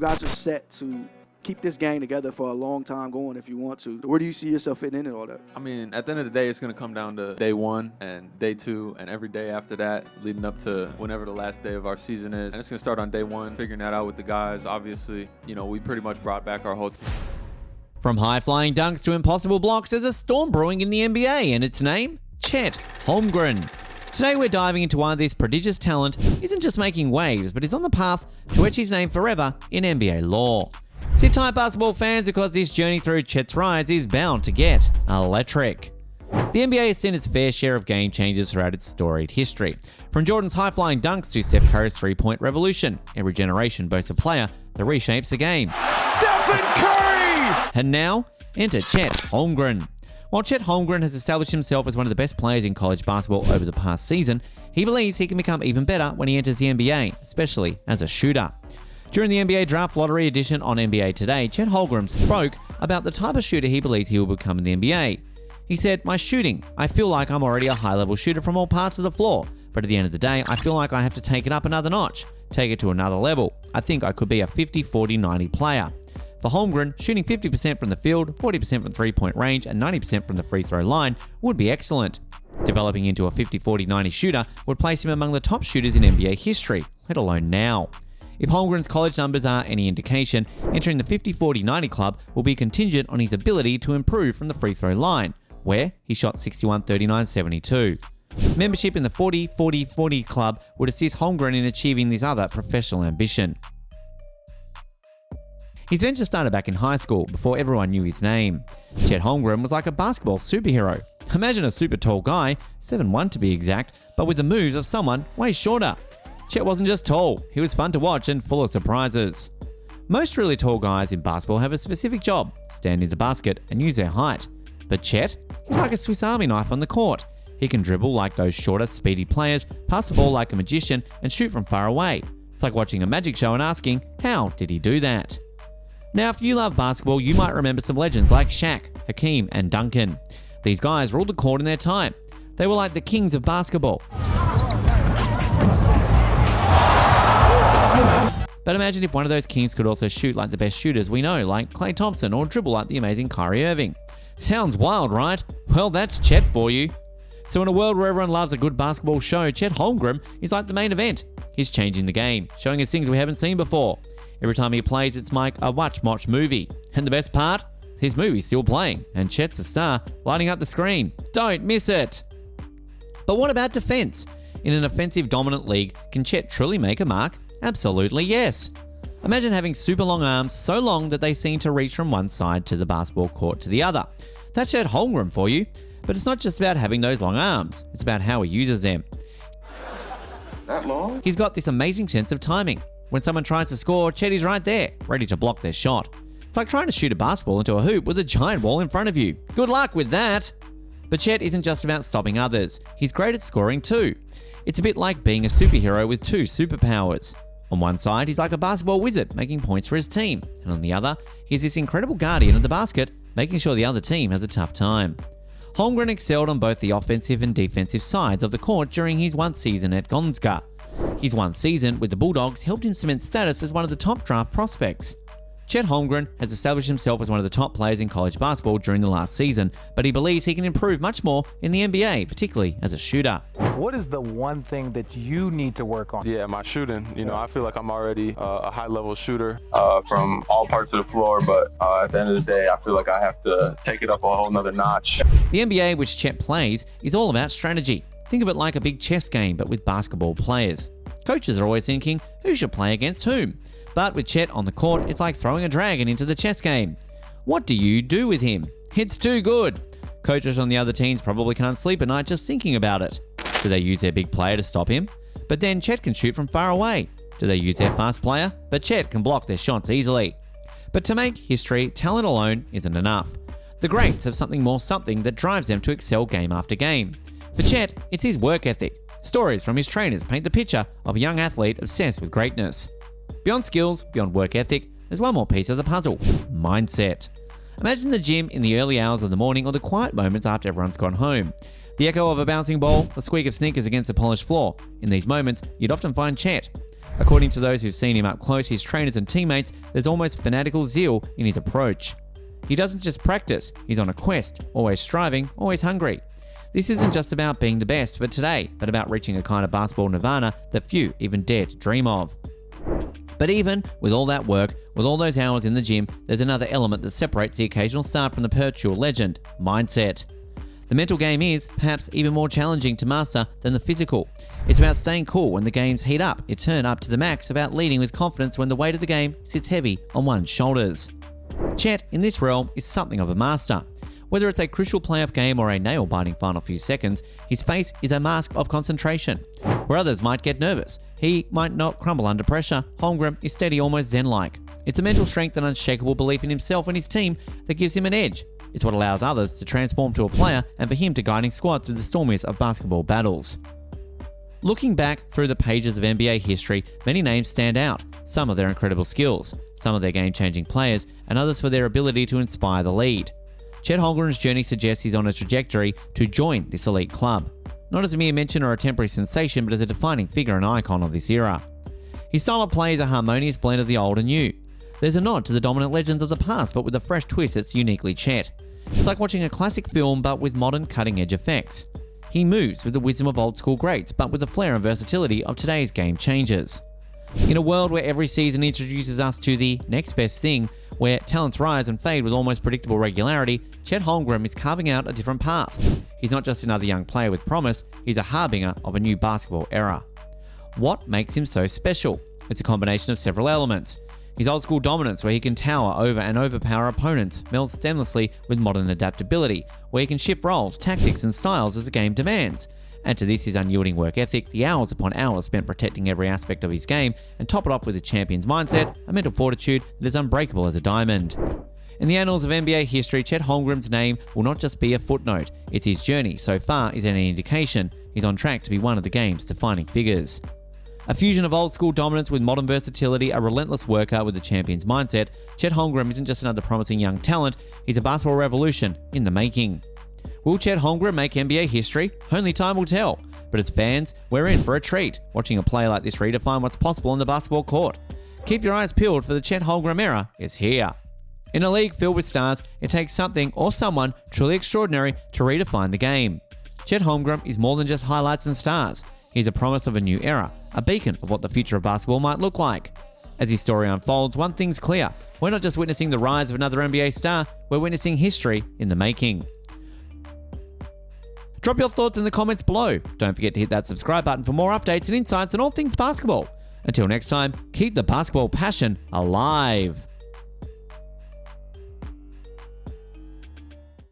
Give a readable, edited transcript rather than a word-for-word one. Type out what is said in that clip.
guys are set to keep this gang together for a long time going if you want to. Where do you see yourself fitting in and all that? I mean, at the end of the day, it's going to come down to day one and day two and every day after that, leading up to whenever the last day of our season is. And it's going to start on day one, figuring that out with the guys. Obviously, we pretty much brought back our whole team. From high-flying dunks to impossible blocks, there's a storm brewing in the NBA, and its name? Chet Holmgren. Today we're diving into why this prodigious talent isn't just making waves, but is on the path to etch his name forever in NBA lore. Sit tight, basketball fans, because this journey through Chet's rise is bound to get electric. The NBA has seen its fair share of game changers throughout its storied history. From Jordan's high-flying dunks to Steph Curry's three-point revolution, every generation boasts a player that reshapes the game. Stephen Curry! And now, enter Chet Holmgren. While Chet Holmgren has established himself as one of the best players in college basketball over the past season, he believes he can become even better when he enters the NBA, especially as a shooter. During the NBA Draft Lottery edition on NBA Today, Chet Holmgren spoke about the type of shooter he believes he will become in the NBA. He said, "My shooting, I feel like I'm already a high-level shooter from all parts of the floor, but at the end of the day, I feel like I have to take it up another notch, take it to another level. I think I could be a 50-40-90 player." For Holmgren, shooting 50% from the field, 40% from three-point range, and 90% from the free throw line would be excellent. Developing into a 50-40-90 shooter would place him among the top shooters in NBA history, let alone now. If Holmgren's college numbers are any indication, entering the 50-40-90 club will be contingent on his ability to improve from the free throw line, where he shot 61-39-72. Membership in the 40-40-40 club would assist Holmgren in achieving this other professional ambition. His venture started back in high school, before everyone knew his name. Chet Holmgren was like a basketball superhero. Imagine a super tall guy, 7'1" to be exact, but with the moves of someone way shorter. Chet wasn't just tall, he was fun to watch and full of surprises. Most really tall guys in basketball have a specific job, stand in the basket and use their height. But Chet, he's like a Swiss Army knife on the court. He can dribble like those shorter, speedy players, pass the ball like a magician, and shoot from far away. It's like watching a magic show and asking, how did he do that? Now, if you love basketball, you might remember some legends like Shaq, Hakeem, and Duncan. These guys ruled the court in their time. They were like the kings of basketball. But imagine if one of those kings could also shoot like the best shooters we know, like Klay Thompson, or dribble like the amazing Kyrie Irving. Sounds wild, right? Well, that's Chet for you. So in a world where everyone loves a good basketball show, Chet Holmgren is like the main event. He's changing the game, showing us things we haven't seen before. Every time he plays, it's like a watch movie. And the best part? His movie's still playing, and Chet's a star, lighting up the screen. Don't miss it! But what about defense? In an offensive dominant league, can Chet truly make a mark? Absolutely yes. Imagine having super long arms, so long that they seem to reach from one side to the basketball court to the other. That's Chet Holmgren for you. But it's not just about having those long arms, it's about how he uses them. That long? He's got this amazing sense of timing. When someone tries to score, Chet is right there, ready to block their shot. It's like trying to shoot a basketball into a hoop with a giant wall in front of you. Good luck with that! But Chet isn't just about stopping others, he's great at scoring too. It's a bit like being a superhero with two superpowers. On one side, he's like a basketball wizard, making points for his team. And on the other, he's this incredible guardian of the basket, making sure the other team has a tough time. Holmgren excelled on both the offensive and defensive sides of the court during his one season at Gonzaga. His one season with the Bulldogs helped him cement status as one of the top draft prospects. Chet Holmgren has established himself as one of the top players in college basketball during the last season, but he believes he can improve much more in the NBA, particularly as a shooter. What is the one thing that you need to work on? Yeah, my shooting. I feel like I'm already a high-level shooter from all parts of the floor, but at the end of the day, I feel like I have to take it up a whole nother notch. The NBA, which Chet plays, is all about strategy. Think of it like a big chess game, but with basketball players. Coaches are always thinking, who should play against whom? But with Chet on the court, it's like throwing a dragon into the chess game. What do you do with him? It's too good. Coaches on the other teams probably can't sleep at night just thinking about it. Do they use their big player to stop him? But then Chet can shoot from far away. Do they use their fast player? But Chet can block their shots easily. But to make history, talent alone isn't enough. The greats have something that drives them to excel game after game. For Chet, it's his work ethic. Stories from his trainers paint the picture of a young athlete obsessed with greatness. Beyond skills, beyond work ethic, there's one more piece of the puzzle: mindset. Imagine the gym in the early hours of the morning or the quiet moments after everyone's gone home. The echo of a bouncing ball, the squeak of sneakers against the polished floor. In these moments, you'd often find Chet. According to those who've seen him up close, his trainers and teammates, there's almost fanatical zeal in his approach. He doesn't just practice, he's on a quest, always striving, always hungry. This isn't just about being the best for today, but about reaching a kind of basketball nirvana that few even dare to dream of. But even with all that work, with all those hours in the gym, there's another element that separates the occasional star from the perpetual legend: mindset. The mental game is, perhaps, even more challenging to master than the physical. It's about staying cool when the games heat up, you turn up to the max, about leading with confidence when the weight of the game sits heavy on one's shoulders. Chet, in this realm, is something of a master. Whether it's a crucial playoff game or a nail-biting final few seconds, his face is a mask of concentration. Where others might get nervous, he might not crumble under pressure. Holmgren is steady, almost zen-like. It's a mental strength and unshakable belief in himself and his team that gives him an edge. It's what allows others to transform to a player and for him to guide his squad through the stormiest of basketball battles. Looking back through the pages of NBA history, many names stand out. Some of their incredible skills, some of their game-changing players, and others for their ability to inspire the lead. Chet Holmgren's journey suggests he's on a trajectory to join this elite club. Not as a mere mention or a temporary sensation, but as a defining figure and icon of this era. His style of play is a harmonious blend of the old and new. There's a nod to the dominant legends of the past, but with a fresh twist that's uniquely Chet. It's like watching a classic film, but with modern cutting-edge effects. He moves with the wisdom of old-school greats, but with the flair and versatility of today's game changers. In a world where every season introduces us to the next best thing, where talents rise and fade with almost predictable regularity, Chet Holmgren is carving out a different path. He's not just another young player with promise, he's a harbinger of a new basketball era. What makes him so special? It's a combination of several elements. His old-school dominance, where he can tower over and overpower opponents, melds seamlessly with modern adaptability, where he can shift roles, tactics, and styles as the game demands. Add to this his unyielding work ethic, the hours upon hours spent protecting every aspect of his game, and top it off with a champion's mindset, a mental fortitude that is unbreakable as a diamond. In the annals of NBA history, Chet Holmgren's name will not just be a footnote. It's his journey so far is any indication. He's on track to be one of the game's defining figures. A fusion of old-school dominance with modern versatility, a relentless worker with a champion's mindset, Chet Holmgren isn't just another promising young talent, he's a basketball revolution in the making. Will Chet Holmgren make NBA history? Only time will tell. But as fans, we're in for a treat, watching a player like this redefine what's possible on the basketball court. Keep your eyes peeled, for the Chet Holmgren era is here. In a league filled with stars, it takes something or someone truly extraordinary to redefine the game. Chet Holmgren is more than just highlights and stars. He's a promise of a new era, a beacon of what the future of basketball might look like. As his story unfolds, one thing's clear. We're not just witnessing the rise of another NBA star, we're witnessing history in the making. Drop your thoughts in the comments below. Don't forget to hit that subscribe button for more updates and insights on all things basketball. Until next time, keep the basketball passion alive.